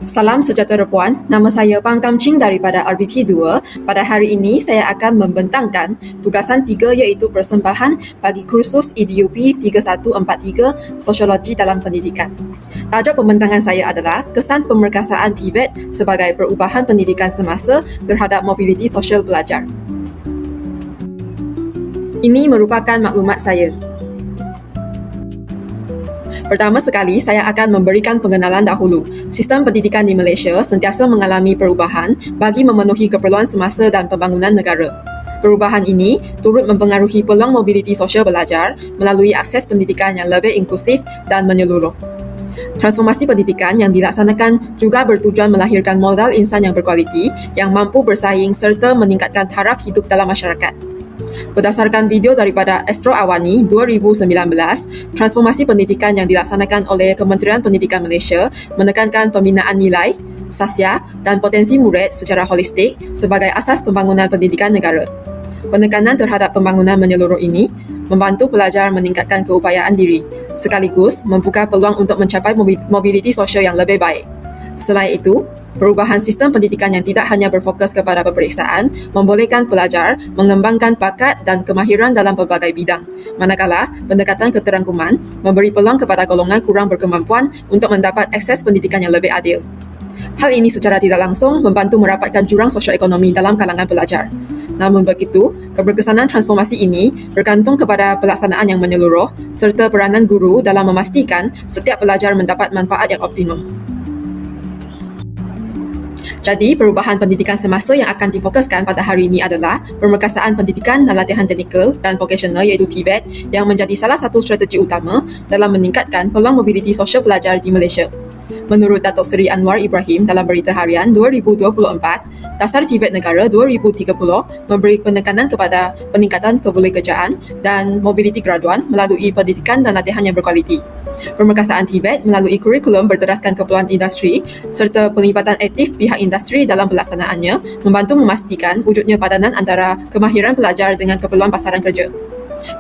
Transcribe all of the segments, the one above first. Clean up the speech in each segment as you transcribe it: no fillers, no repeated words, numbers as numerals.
Salam sejahtera puan, nama saya Pang Kam Ching daripada RBT 2. Pada hari ini saya akan membentangkan tugasan 3 iaitu persembahan bagi kursus EDUP 3143 Sosiologi dalam Pendidikan. Tajuk pembentangan saya adalah kesan pemerkasaan TVET sebagai perubahan pendidikan semasa terhadap mobiliti sosial belajar. Ini merupakan maklumat saya. Pertama sekali, saya akan memberikan pengenalan dahulu. Sistem pendidikan di Malaysia sentiasa mengalami perubahan bagi memenuhi keperluan semasa dan pembangunan negara. Perubahan ini turut mempengaruhi peluang mobiliti sosial belajar melalui akses pendidikan yang lebih inklusif dan menyeluruh. Transformasi pendidikan yang dilaksanakan juga bertujuan melahirkan modal insan yang berkualiti, yang mampu bersaing serta meningkatkan taraf hidup dalam masyarakat. Berdasarkan video daripada Astro Awani 2019, transformasi pendidikan yang dilaksanakan oleh Kementerian Pendidikan Malaysia menekankan pembinaan nilai, sasya dan potensi murid secara holistik sebagai asas pembangunan pendidikan negara. Penekanan terhadap pembangunan menyeluruh ini membantu pelajar meningkatkan keupayaan diri, sekaligus membuka peluang untuk mencapai mobiliti sosial yang lebih baik. Selain itu, perubahan sistem pendidikan yang tidak hanya berfokus kepada peperiksaan membolehkan pelajar mengembangkan bakat dan kemahiran dalam pelbagai bidang, manakala pendekatan keterangkuman memberi peluang kepada golongan kurang berkemampuan untuk mendapat akses pendidikan yang lebih adil. Hal ini secara tidak langsung membantu merapatkan jurang sosioekonomi dalam kalangan pelajar. Namun begitu, keberkesanan transformasi ini bergantung kepada pelaksanaan yang menyeluruh serta peranan guru dalam memastikan setiap pelajar mendapat manfaat yang optimum. Jadi, perubahan pendidikan semasa yang akan difokuskan pada hari ini adalah pemerkasaan pendidikan dan latihan teknikal dan vocational iaitu TVET yang menjadi salah satu strategi utama dalam meningkatkan peluang mobiliti sosial pelajar di Malaysia. Menurut Datuk Seri Anwar Ibrahim dalam Berita Harian 2024, Dasar TVET Negara 2030 memberi penekanan kepada peningkatan kebolehkerjaan dan mobiliti graduan melalui pendidikan dan latihan yang berkualiti. Pemerkasaan TVET melalui kurikulum berteraskan keperluan industri serta pelibatan aktif pihak industri dalam pelaksanaannya membantu memastikan wujudnya padanan antara kemahiran pelajar dengan keperluan pasaran kerja.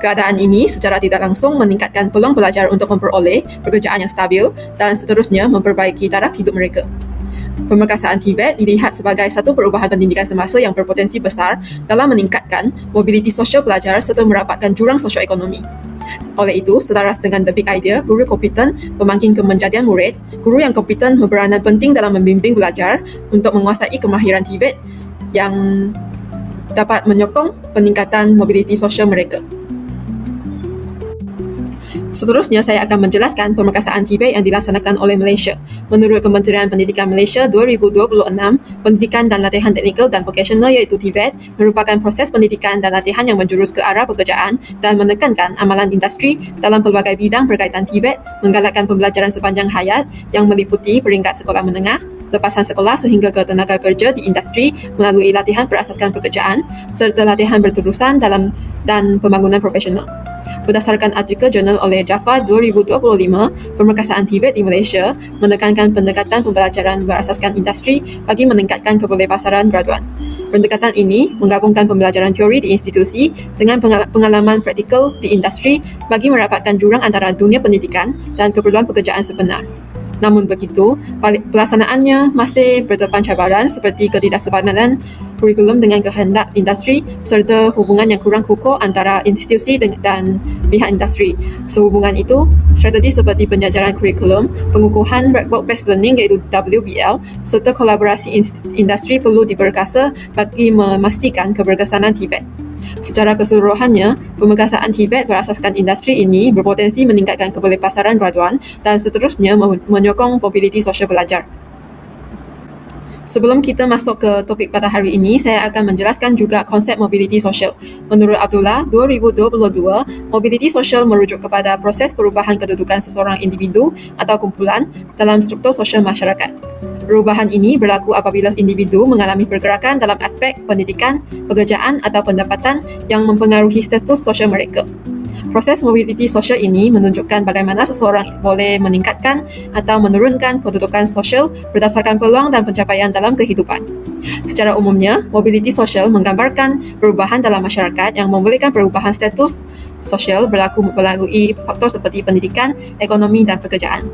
Keadaan ini secara tidak langsung meningkatkan peluang pelajar untuk memperoleh pekerjaan yang stabil dan seterusnya memperbaiki taraf hidup mereka. Pemerkasaan TVET dilihat sebagai satu perubahan pendidikan semasa yang berpotensi besar dalam meningkatkan mobiliti sosial pelajar serta merapatkan jurang sosioekonomi. Oleh itu, selaras dengan The Big Idea, guru kompeten pemangkin kemenjadian murid, guru yang kompeten berperanan penting dalam membimbing belajar untuk menguasai kemahiran TVET yang dapat menyokong peningkatan mobiliti sosial mereka. Seterusnya, saya akan menjelaskan pemerkasaan TVET yang dilaksanakan oleh Malaysia. Menurut Kementerian Pendidikan Malaysia 2026, pendidikan dan latihan teknikal dan vocational iaitu TVET merupakan proses pendidikan dan latihan yang menjurus ke arah pekerjaan dan menekankan amalan industri dalam pelbagai bidang berkaitan TVET, menggalakkan pembelajaran sepanjang hayat yang meliputi peringkat sekolah menengah, lepasan sekolah sehingga ke tenaga kerja di industri melalui latihan berasaskan pekerjaan serta latihan berterusan dalam dan pembangunan profesional. Berdasarkan artikel jurnal oleh Jaffa 2025, pemerkasaan TVET di Malaysia menekankan pendekatan pembelajaran berasaskan industri bagi meningkatkan kebolehpasaran graduan. Pendekatan ini menggabungkan pembelajaran teori di institusi dengan pengalaman praktikal di industri bagi merapatkan jurang antara dunia pendidikan dan keperluan pekerjaan sebenar. Namun begitu, pelaksanaannya masih berdepan cabaran seperti ketidaksepadan kurikulum dengan kehendak industri serta hubungan yang kurang kukuh antara institusi dan pihak industri. Sehubungan itu, strategi seperti penjajaran kurikulum, pengukuhan work-based learning iaitu WBL serta kolaborasi industri perlu diperkasa bagi memastikan keberkesanan TVET. Secara keseluruhannya, pemerkasaan TVET berasaskan industri ini berpotensi meningkatkan kebolehpasaran graduan dan seterusnya menyokong mobiliti sosial pelajar. Sebelum kita masuk ke topik pada hari ini, saya akan menjelaskan juga konsep mobiliti sosial. Menurut Abdullah, 2022, mobiliti sosial merujuk kepada proses perubahan kedudukan seseorang individu atau kumpulan dalam struktur sosial masyarakat. Perubahan ini berlaku apabila individu mengalami pergerakan dalam aspek pendidikan, pekerjaan atau pendapatan yang mempengaruhi status sosial mereka. Proses mobiliti sosial ini menunjukkan bagaimana seseorang boleh meningkatkan atau menurunkan kedudukan sosial berdasarkan peluang dan pencapaian dalam kehidupan. Secara umumnya, mobiliti sosial menggambarkan perubahan dalam masyarakat yang membolehkan perubahan status sosial berlaku melalui faktor seperti pendidikan, ekonomi dan pekerjaan.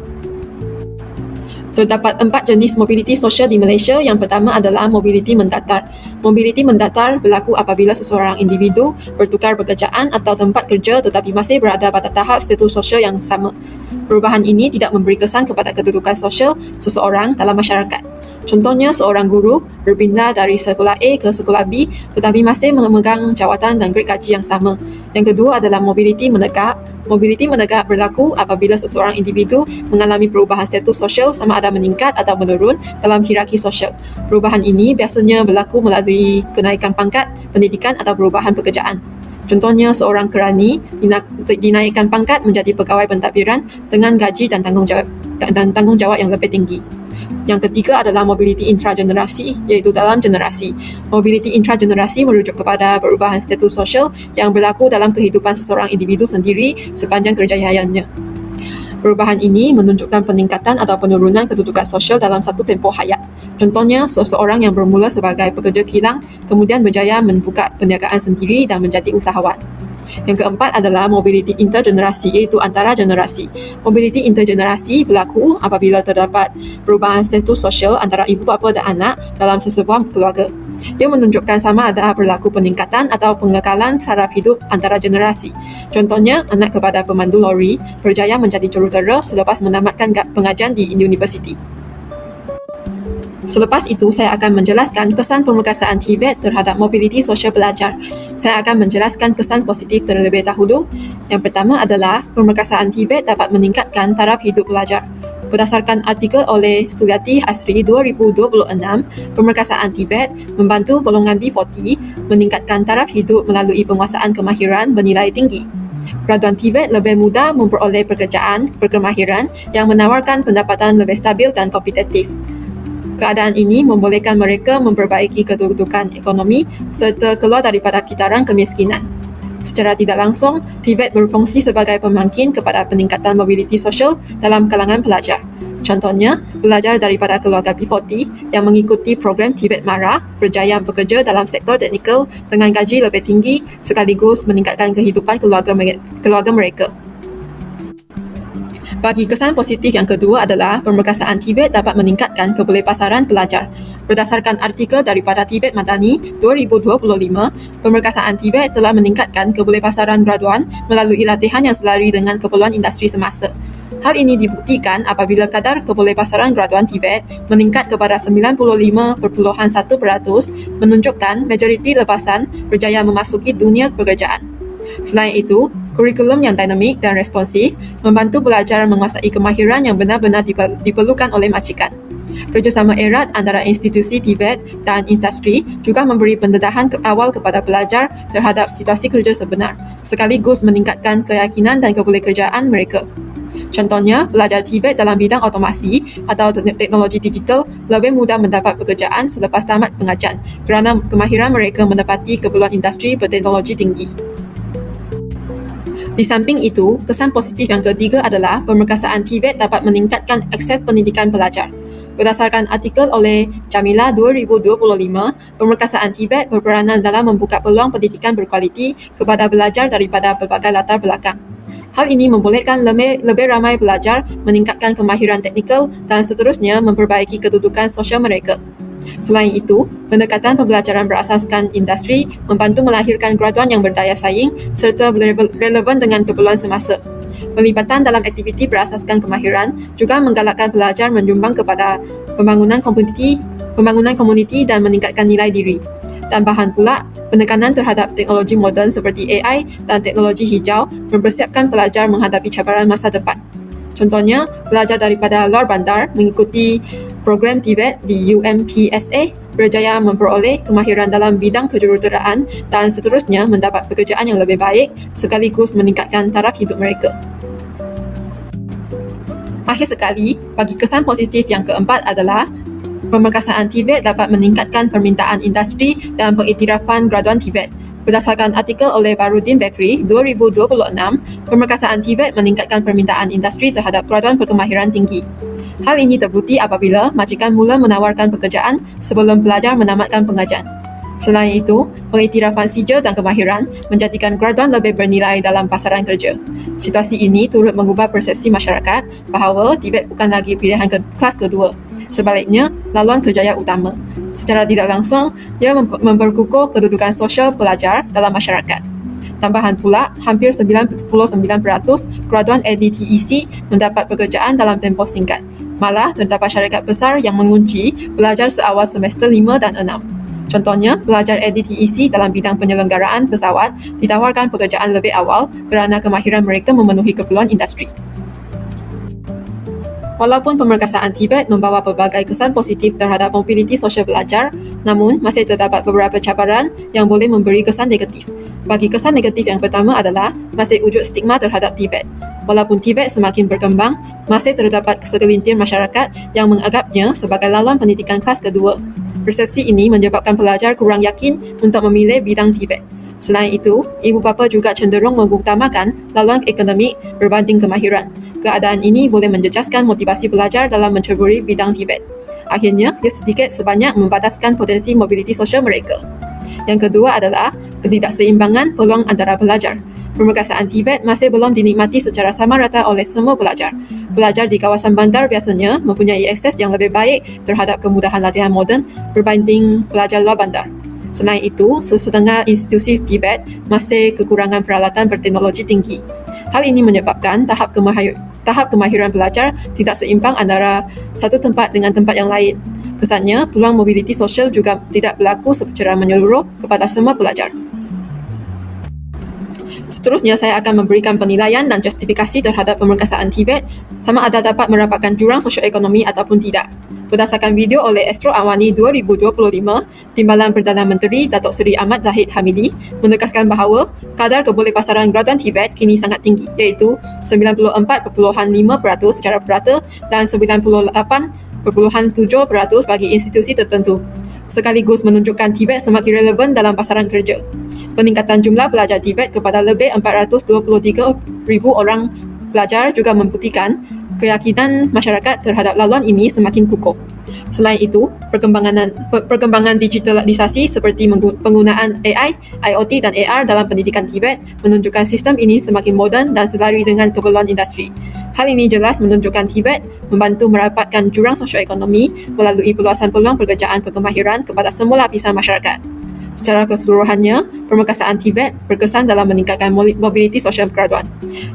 Terdapat 4 jenis mobiliti sosial di Malaysia. Yang pertama adalah mobiliti mendatar. Mobiliti mendatar berlaku apabila seseorang individu bertukar pekerjaan atau tempat kerja tetapi masih berada pada tahap status sosial yang sama. Perubahan ini tidak memberi kesan kepada kedudukan sosial seseorang dalam masyarakat. Contohnya, seorang guru berpindah dari sekolah A ke sekolah B tetapi masih memegang jawatan dan grade gaji yang sama. Yang kedua adalah mobiliti menegak. Mobiliti menegak berlaku apabila seseorang individu mengalami perubahan status sosial sama ada meningkat atau menurun dalam hierarki sosial. Perubahan ini biasanya berlaku melalui kenaikan pangkat, pendidikan atau perubahan pekerjaan. Contohnya, seorang kerani dinaikkan pangkat menjadi pegawai pentadbiran dengan gaji dan tanggungjawab yang lebih tinggi. Yang ketiga adalah mobiliti intragenerasi, iaitu dalam generasi. Mobiliti intragenerasi merujuk kepada perubahan status sosial yang berlaku dalam kehidupan seseorang individu sendiri sepanjang kerjayaannya. Perubahan ini menunjukkan peningkatan atau penurunan kedudukan sosial dalam satu tempoh hayat. Contohnya, seseorang yang bermula sebagai pekerja kilang kemudian berjaya membuka perniagaan sendiri dan menjadi usahawan. Yang keempat adalah mobiliti intergenerasi, iaitu antara generasi. Mobiliti intergenerasi berlaku apabila terdapat perubahan status sosial antara ibu bapa dan anak dalam sesebuah keluarga. Ia menunjukkan sama ada berlaku peningkatan atau pengekalan terhadap hidup antara generasi. Contohnya, anak kepada pemandu lori berjaya menjadi jurutera selepas menamatkan pengajian di universiti. Selepas itu, saya akan menjelaskan kesan pemerkasaan TVET terhadap mobiliti sosial pelajar. Saya akan menjelaskan kesan positif terlebih dahulu. Yang pertama adalah pemerkasaan TVET dapat meningkatkan taraf hidup pelajar. Berdasarkan artikel oleh Suyati Hasri 2026, pemerkasaan TVET membantu golongan B40 meningkatkan taraf hidup melalui penguasaan kemahiran bernilai tinggi. Graduan TVET lebih mudah memperoleh pekerjaan berkemahiran yang menawarkan pendapatan lebih stabil dan kompetitif. Keadaan ini membolehkan mereka memperbaiki kedudukan ekonomi serta keluar daripada kitaran kemiskinan. Secara tidak langsung, TVET berfungsi sebagai pemangkin kepada peningkatan mobiliti sosial dalam kalangan pelajar. Contohnya, pelajar daripada keluarga B40 yang mengikuti program TVET MARA berjaya bekerja dalam sektor teknikal dengan gaji lebih tinggi sekaligus meningkatkan kehidupan keluarga mereka. Bagi kesan positif yang kedua adalah pemerkasaan TVET dapat meningkatkan kebolehpasaran pelajar. Berdasarkan artikel daripada TVET Madani 2025, pemerkasaan TVET telah meningkatkan kebolehpasaran graduan melalui latihan yang selari dengan keperluan industri semasa. Hal ini dibuktikan apabila kadar kebolehpasaran graduan TVET meningkat kepada 95.1%, menunjukkan majoriti lepasan berjaya memasuki dunia pekerjaan. Selain itu, kurikulum yang dinamik dan responsif membantu pelajar menguasai kemahiran yang benar-benar diperlukan oleh majikan. Kerjasama erat antara institusi TVET dan industri juga memberi pendedahan awal kepada pelajar terhadap situasi kerja sebenar, sekaligus meningkatkan keyakinan dan kebolehkerjaan mereka. Contohnya, pelajar TVET dalam bidang otomasi atau teknologi digital lebih mudah mendapat pekerjaan selepas tamat pengajian kerana kemahiran mereka menepati keperluan industri berteknologi tinggi. Di samping itu, kesan positif yang ketiga adalah pemerkasaan TVET dapat meningkatkan akses pendidikan pelajar. Berdasarkan artikel oleh Jamila 2025, pemerkasaan TVET berperanan dalam membuka peluang pendidikan berkualiti kepada pelajar daripada pelbagai latar belakang. Hal ini membolehkan lebih ramai pelajar meningkatkan kemahiran teknikal dan seterusnya memperbaiki kedudukan sosial mereka. Selain itu, pendekatan pembelajaran berasaskan industri membantu melahirkan graduan yang berdaya saing serta relevan dengan keperluan semasa. Pelibatan dalam aktiviti berasaskan kemahiran juga menggalakkan pelajar menyumbang kepada pembangunan komuniti dan meningkatkan nilai diri. Tambahan pula, penekanan terhadap teknologi moden seperti AI dan teknologi hijau mempersiapkan pelajar menghadapi cabaran masa depan. Contohnya, pelajar daripada luar bandar mengikuti program TVET di UMPSA berjaya memperoleh kemahiran dalam bidang kejuruteraan dan seterusnya mendapat pekerjaan yang lebih baik sekaligus meningkatkan taraf hidup mereka. Akhir sekali, bagi kesan positif yang keempat adalah pemerkasaan TVET dapat meningkatkan permintaan industri dan pengiktirafan graduan TVET. Berdasarkan artikel oleh Barudin Bekri 2026, pemerkasaan TVET meningkatkan permintaan industri terhadap graduan berkemahiran tinggi. Hal ini terbukti apabila majikan mula menawarkan pekerjaan sebelum pelajar menamatkan pengajian. Selain itu, pengiktirafan sijil dan kemahiran menjadikan graduan lebih bernilai dalam pasaran kerja. Situasi ini turut mengubah persepsi masyarakat bahawa TVET bukan lagi pilihan kelas kedua. Sebaliknya, laluan kerjaya utama. Secara tidak langsung, ia memperkukuh kedudukan sosial pelajar dalam masyarakat. Tambahan pula, hampir 99% graduan ADTEC mendapat pekerjaan dalam tempoh singkat. Malah, terdapat syarikat besar yang mengunci pelajar seawal semester 5 dan 6. Contohnya, pelajar ADTEC dalam bidang penyelenggaraan pesawat ditawarkan pekerjaan lebih awal kerana kemahiran mereka memenuhi keperluan industri. Walaupun pemerkasaan TVET membawa pelbagai kesan positif terhadap mobiliti sosial pelajar, namun masih terdapat beberapa cabaran yang boleh memberi kesan negatif. Bagi kesan negatif yang pertama adalah masih wujud stigma terhadap TVET. Walaupun TVET semakin berkembang, masih terdapat segelintir masyarakat yang menganggapnya sebagai laluan pendidikan kelas kedua. Persepsi ini menyebabkan pelajar kurang yakin untuk memilih bidang TVET. Selain itu, ibu bapa juga cenderung mengutamakan laluan akademik berbanding kemahiran. Keadaan ini boleh menjejaskan motivasi pelajar dalam menceburi bidang TVET. Akhirnya, ia sedikit sebanyak membataskan potensi mobiliti sosial mereka. Yang kedua adalah ketidakseimbangan peluang antara pelajar. Pemerkasaan TVET masih belum dinikmati secara sama rata oleh semua pelajar. Pelajar di kawasan bandar biasanya mempunyai akses yang lebih baik terhadap kemudahan latihan moden berbanding pelajar luar bandar. Selain itu, setengah institusi TVET masih kekurangan peralatan berteknologi tinggi. Hal ini menyebabkan tahap kemahiran pelajar tidak seimbang antara satu tempat dengan tempat yang lain. Kesannya, peluang mobiliti sosial juga tidak berlaku secara menyeluruh kepada semua pelajar. Seterusnya, saya akan memberikan penilaian dan justifikasi terhadap pemerkasaan TVET sama ada dapat merapatkan jurang sosioekonomi ataupun tidak. Berdasarkan video oleh Astro Awani 2025, Timbalan Perdana Menteri Datuk Seri Ahmad Zahid Hamidi menegaskan bahawa kadar kebolehpasaran graduan TVET kini sangat tinggi, iaitu 94.5% secara purata dan 98.7% bagi institusi tertentu. Sekaligus menunjukkan TVET semakin relevan dalam pasaran kerja. Peningkatan jumlah pelajar TVET kepada lebih 423,000 orang pelajar juga membuktikan keyakinan masyarakat terhadap laluan ini semakin kukuh. Selain itu, perkembangan digitalisasi seperti penggunaan AI, IoT dan AR dalam pendidikan TVET menunjukkan sistem ini semakin moden dan selari dengan keperluan industri. Hal ini jelas menunjukkan TVET membantu merapatkan jurang sosioekonomi melalui peluasan peluang pekerjaan kemahiran kepada semua lapisan masyarakat. Secara keseluruhannya, pemerkasaan TVET berkesan dalam meningkatkan mobiliti sosial graduan.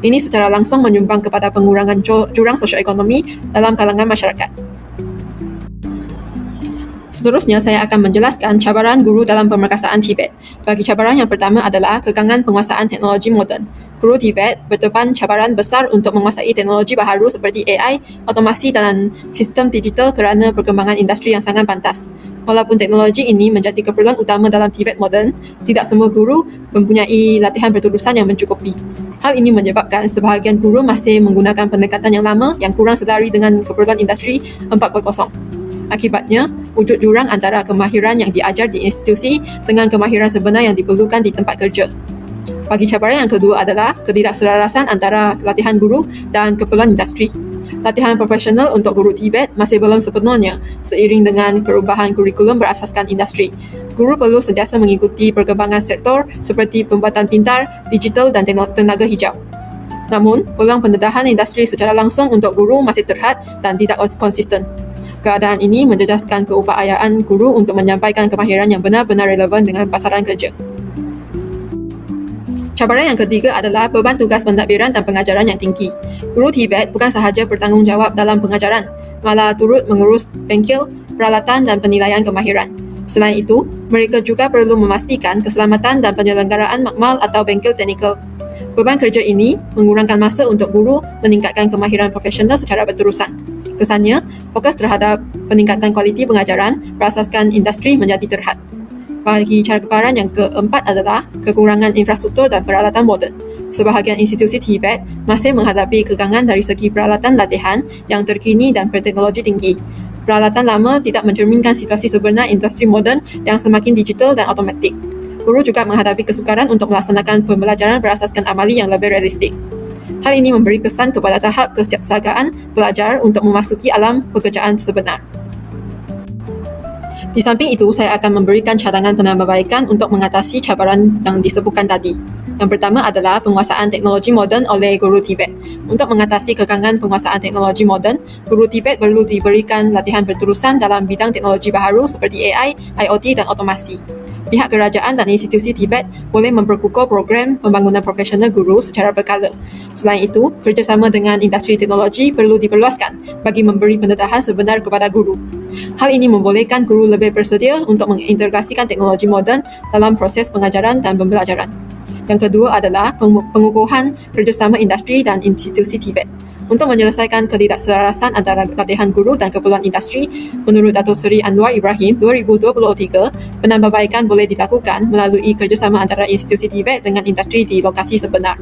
Ini secara langsung menyumbang kepada pengurangan jurang sosioekonomi dalam kalangan masyarakat. Seterusnya, saya akan menjelaskan cabaran guru dalam pemerkasaan TVET. Bagi cabaran yang pertama adalah kekangan penguasaan teknologi moden. Guru TVET berdepan cabaran besar untuk menguasai teknologi baharu seperti AI, otomasi dan sistem digital kerana perkembangan industri yang sangat pantas. Walaupun teknologi ini menjadi keperluan utama dalam TVET moden, tidak semua guru mempunyai latihan berterusan yang mencukupi. Hal ini menyebabkan sebahagian guru masih menggunakan pendekatan yang lama yang kurang selari dengan keperluan industri 4.0. Akibatnya, wujud jurang antara kemahiran yang diajar di institusi dengan kemahiran sebenar yang diperlukan di tempat kerja. Bagi cabaran yang kedua adalah ketidakselarasan antara latihan guru dan keperluan industri. Latihan profesional untuk guru TVET masih belum sepenuhnya seiring dengan perubahan kurikulum berasaskan industri. Guru perlu sentiasa mengikuti perkembangan sektor seperti pembuatan pintar, digital dan tenaga hijau. Namun, peluang pendedahan industri secara langsung untuk guru masih terhad dan tidak konsisten. Keadaan ini menjejaskan keupayaan guru untuk menyampaikan kemahiran yang benar-benar relevan dengan pasaran kerja. Cabaran yang ketiga adalah beban tugas pentadbiran dan pengajaran yang tinggi. Guru TVET bukan sahaja bertanggungjawab dalam pengajaran, malah turut mengurus bengkel, peralatan dan penilaian kemahiran. Selain itu, mereka juga perlu memastikan keselamatan dan penyelenggaraan makmal atau bengkel teknikal. Beban kerja ini mengurangkan masa untuk guru meningkatkan kemahiran profesional secara berterusan. Kesannya, fokus terhadap peningkatan kualiti pengajaran berasaskan industri menjadi terhad. Bagi cabaran yang keempat adalah kekurangan infrastruktur dan peralatan moden. Sebahagian institusi TVET masih menghadapi kekangan dari segi peralatan latihan yang terkini dan berteknologi tinggi. Peralatan lama tidak mencerminkan situasi sebenar industri moden yang semakin digital dan automatik. Guru juga menghadapi kesukaran untuk melaksanakan pembelajaran berasaskan amali yang lebih realistik. Hal ini memberi kesan kepada tahap kesiapsiagaan pelajar untuk memasuki alam pekerjaan sebenar. Di samping itu, saya akan memberikan cadangan penambahbaikan untuk mengatasi cabaran yang disebutkan tadi. Yang pertama adalah penguasaan teknologi moden oleh guru Tibet. Untuk mengatasi kekangan penguasaan teknologi moden, guru Tibet perlu diberikan latihan berterusan dalam bidang teknologi baharu seperti AI, IoT dan otomasi. Pihak kerajaan dan institusi Tibet boleh memperkukuh program pembangunan profesional guru secara berkala. Selain itu, kerjasama dengan industri teknologi perlu diperluaskan bagi memberi pendedahan sebenar kepada guru. Hal ini membolehkan guru lebih bersedia untuk mengintegrasikan teknologi moden dalam proses pengajaran dan pembelajaran. Yang kedua adalah pengukuhan kerjasama industri dan institusi Tibet. Untuk menyelesaikan ketidakselarasan antara latihan guru dan keperluan industri, menurut Datuk Seri Anwar Ibrahim 2023, penambahbaikan boleh dilakukan melalui kerjasama antara institusi Tibet dengan industri di lokasi sebenar.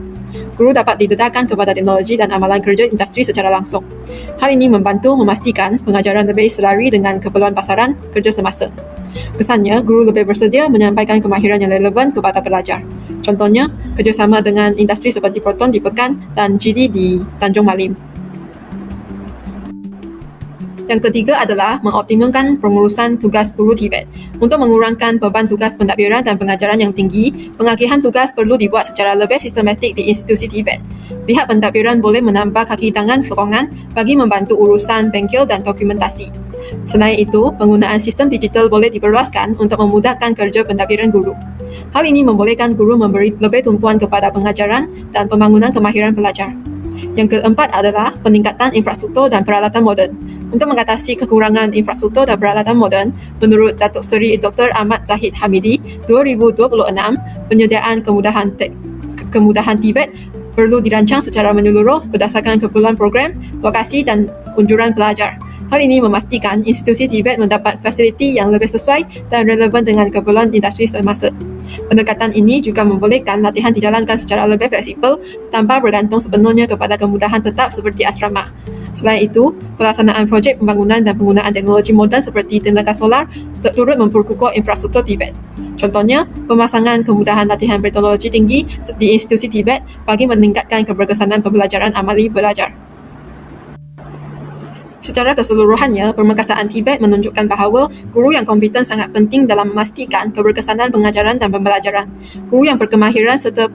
Guru dapat didedahkan kepada teknologi dan amalan kerja industri secara langsung. Hal ini membantu memastikan pengajaran lebih selari dengan keperluan pasaran kerja semasa. Kesannya, guru lebih bersedia menyampaikan kemahiran yang relevan kepada pelajar. Contohnya, kerjasama dengan industri seperti Proton di Pekan dan GD di Tanjung Malim. Yang ketiga adalah mengoptimalkan pengurusan tugas guru Tibet. Untuk mengurangkan beban tugas pentadbiran dan pengajaran yang tinggi, pengagihan tugas perlu dibuat secara lebih sistematik di institusi Tibet. Pihak pentadbiran boleh menambah kaki tangan sokongan bagi membantu urusan bengkel dan dokumentasi. Selain itu, penggunaan sistem digital boleh diperluaskan untuk memudahkan kerja pentadbiran guru. Hal ini membolehkan guru memberi lebih tumpuan kepada pengajaran dan pembangunan kemahiran pelajar. Yang keempat adalah peningkatan infrastruktur dan peralatan moden. Untuk mengatasi kekurangan infrastruktur dan peralatan moden, menurut Datuk Seri Dr. Ahmad Zahid Hamidi 2026, penyediaan kemudahan Tibet perlu dirancang secara menyeluruh berdasarkan keperluan program, lokasi dan unjuran pelajar. Hal ini memastikan institusi Tibet mendapat fasiliti yang lebih sesuai dan relevan dengan keperluan industri semasa. Pendekatan ini juga membolehkan latihan dijalankan secara lebih fleksibel tanpa bergantung sepenuhnya kepada kemudahan tetap seperti asrama. Selain itu, pelaksanaan projek pembangunan dan penggunaan teknologi moden seperti tenaga solar turut memperkukuh infrastruktur Tibet. Contohnya, pemasangan kemudahan latihan berteknologi tinggi di institusi Tibet bagi meningkatkan keberkesanan pembelajaran amali belajar. Secara keseluruhannya, permekasaan Tibet menunjukkan bahawa guru yang kompeten sangat penting dalam memastikan keberkesanan pengajaran dan pembelajaran. Guru yang berkemahiran serta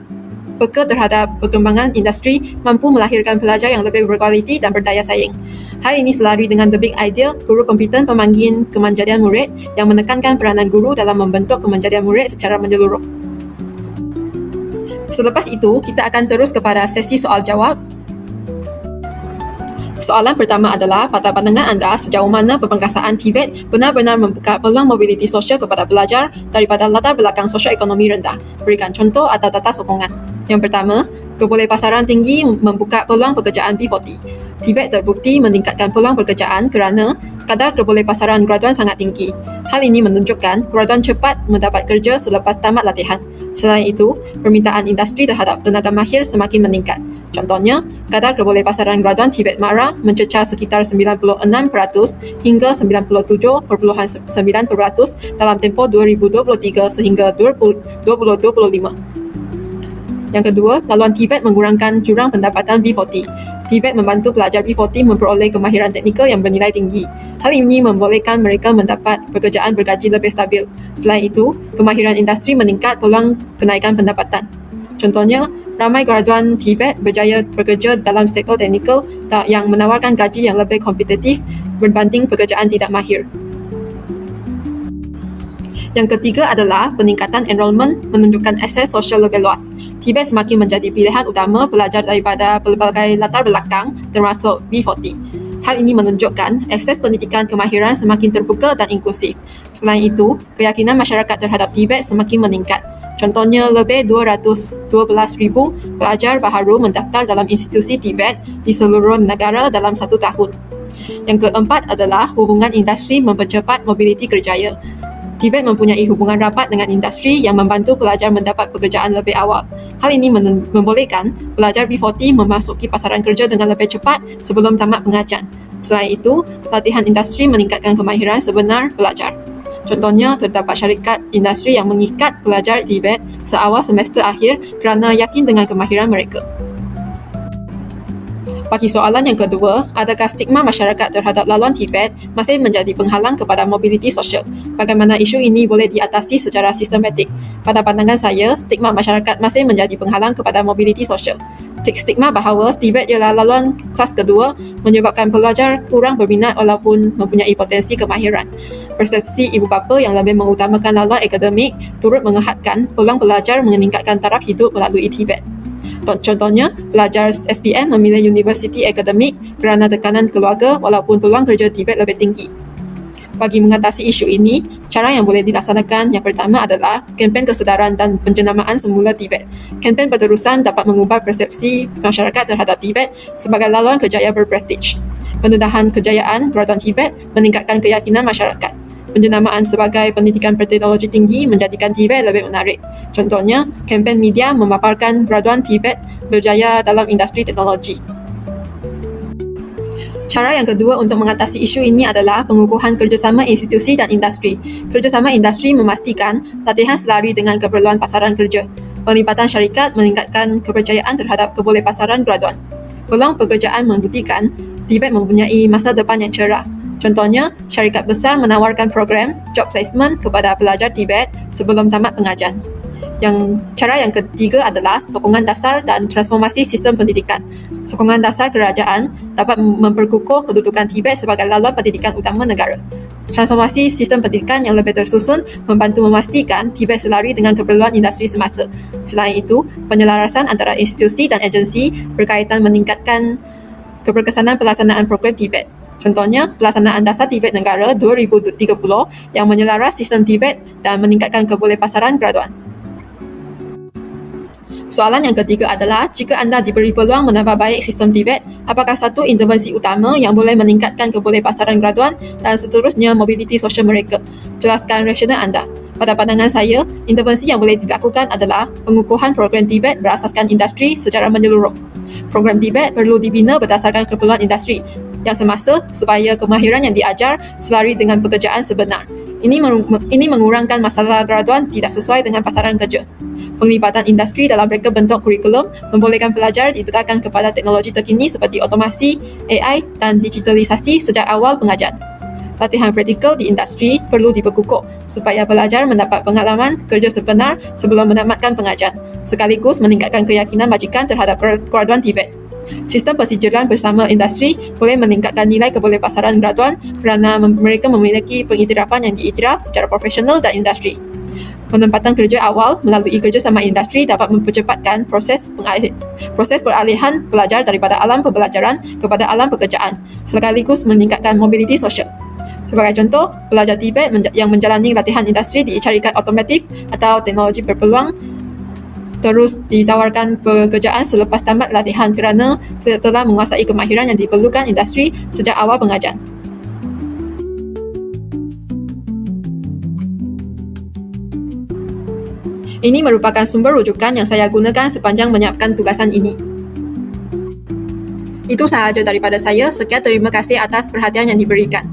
peka terhadap perkembangan industri mampu melahirkan pelajar yang lebih berkualiti dan berdaya saing. Hal ini selari dengan the big idea guru kompeten pemanggil kemanjadian murid yang menekankan peranan guru dalam membentuk kemanjadian murid secara menyeluruh. Selepas itu, kita akan terus kepada sesi soal-jawab. Soalan pertama adalah, pada pandangan anda, sejauh mana perpengkasaan Tibet benar-benar membuka peluang mobiliti sosial kepada pelajar daripada latar belakang sosioekonomi rendah? Berikan contoh atau tata sokongan. Yang pertama, kebolehpasaran tinggi membuka peluang pekerjaan B40. Tibet terbukti meningkatkan peluang pekerjaan kerana kadar kebolehpasaran graduan sangat tinggi. Hal ini menunjukkan graduan cepat mendapat kerja selepas tamat latihan. Selain itu, permintaan industri terhadap tenaga mahir semakin meningkat. Contohnya, kadar kebolehpasaran graduan Tibet Mara mencecah sekitar 96% hingga 97.9% dalam tempoh 2023 sehingga 2025. Yang kedua, laluan Tibet mengurangkan jurang pendapatan B40. Tibet membantu pelajar B40 memperoleh kemahiran teknikal yang bernilai tinggi. Hal ini membolehkan mereka mendapat pekerjaan bergaji lebih stabil. Selain itu, kemahiran industri meningkat peluang kenaikan pendapatan. Contohnya, ramai graduan Tibet berjaya bekerja dalam sektor teknikal yang menawarkan gaji yang lebih kompetitif berbanding pekerjaan tidak mahir. Yang ketiga adalah peningkatan enrolment menunjukkan akses sosial lebih luas. Tibet semakin menjadi pilihan utama pelajar daripada pelbagai latar belakang termasuk B40. Hal ini menunjukkan akses pendidikan kemahiran semakin terbuka dan inklusif. Selain itu, keyakinan masyarakat terhadap Tibet semakin meningkat. Contohnya, lebih 212,000 pelajar baharu mendaftar dalam institusi Tibet di seluruh negara dalam 1 tahun. Yang keempat adalah hubungan industri mempercepat mobiliti kerjaya. Tibet mempunyai hubungan rapat dengan industri yang membantu pelajar mendapat pekerjaan lebih awal. Hal ini membolehkan pelajar B40 memasuki pasaran kerja dengan lebih cepat sebelum tamat pengajian. Selain itu, latihan industri meningkatkan kemahiran sebenar pelajar. Contohnya, terdapat syarikat industri yang mengikat pelajar Tibet seawal semester akhir kerana yakin dengan kemahiran mereka. Bagi soalan yang kedua, adakah stigma masyarakat terhadap laluan Tibet masih menjadi penghalang kepada mobiliti sosial? Bagaimana isu ini boleh diatasi secara sistematik? Pada pandangan saya, stigma masyarakat masih menjadi penghalang kepada mobiliti sosial. Stigma bahawa Tibet ialah laluan kelas kedua menyebabkan pelajar kurang berminat walaupun mempunyai potensi kemahiran. Persepsi ibu bapa yang lebih mengutamakan laluan akademik turut menghadkan peluang pelajar meningkatkan taraf hidup melalui Tibet. Contohnya, pelajar SPM memilih universiti akademik kerana tekanan keluarga walaupun peluang kerja Tibet lebih tinggi. Bagi mengatasi isu ini, cara yang boleh dilaksanakan yang pertama adalah kempen kesedaran dan penjenamaan semula Tibet. Kempen berterusan dapat mengubah persepsi masyarakat terhadap Tibet sebagai laluan kerjaya berprestij. Pendedahan kejayaan graduan Tibet meningkatkan keyakinan masyarakat. Penjenamaan sebagai pendidikan berteknologi tinggi menjadikan Tibet lebih menarik. Contohnya, kempen media memaparkan graduan Tibet berjaya dalam industri teknologi. Cara yang kedua untuk mengatasi isu ini adalah pengukuhan kerjasama institusi dan industri. Kerjasama industri memastikan latihan selari dengan keperluan pasaran kerja. Penglibatan syarikat meningkatkan kepercayaan terhadap kebolehpasaran graduan. Peluang pekerjaan membuktikan Tibet mempunyai masa depan yang cerah. Contohnya, syarikat besar menawarkan program job placement kepada pelajar Tibet sebelum tamat pengajian. Cara yang ketiga adalah sokongan dasar dan transformasi sistem pendidikan. Sokongan dasar kerajaan dapat memperkukuh kedudukan Tibet sebagai laluan pendidikan utama negara. Transformasi sistem pendidikan yang lebih tersusun membantu memastikan Tibet selari dengan keperluan industri semasa. Selain itu, penyelarasan antara institusi dan agensi berkaitan meningkatkan keberkesanan pelaksanaan program Tibet. Contohnya, pelaksanaan dasar Tibet Negara 2030 yang menyelaras sistem Tibet dan meningkatkan kebolehpasaran graduan. Soalan yang ketiga adalah, jika anda diberi peluang menambah baik sistem Tibet, apakah satu intervensi utama yang boleh meningkatkan kebolehpasaran graduan dan seterusnya mobiliti sosial mereka? Jelaskan rasional anda. Pada pandangan saya, intervensi yang boleh dilakukan adalah pengukuhan program Tibet berasaskan industri secara menyeluruh. Program Tibet perlu dibina berdasarkan keperluan industri yang semasa supaya kemahiran yang diajar selari dengan pekerjaan sebenar. Ini mengurangkan masalah graduan tidak sesuai dengan pasaran kerja. Penglibatan industri dalam reka bentuk kurikulum membolehkan pelajar didedahkan kepada teknologi terkini seperti otomasi, AI dan digitalisasi sejak awal pengajian. Latihan praktikal di industri perlu diperkukuh supaya pelajar mendapat pengalaman kerja sebenar sebelum menamatkan pengajian, sekaligus meningkatkan keyakinan majikan terhadap graduan Tibet. Sistem persijilan bersama industri boleh meningkatkan nilai kebolehpasaran graduan kerana mereka memiliki pengiktirafan yang diiktiraf secara profesional dan industri. Penempatan kerja awal melalui kerjasama industri dapat mempercepatkan proses peralihan pelajar daripada alam pembelajaran kepada alam pekerjaan, sekaligus meningkatkan mobiliti sosial. Sebagai contoh, pelajar Tibet yang menjalani latihan industri di syarikat otomotif atau teknologi berpeluang terus ditawarkan pekerjaan selepas tamat latihan kerana telah menguasai kemahiran yang diperlukan industri sejak awal pengajian. Ini merupakan sumber rujukan yang saya gunakan sepanjang menyiapkan tugasan ini. Itu sahaja daripada saya. Sekian, terima kasih atas perhatian yang diberikan.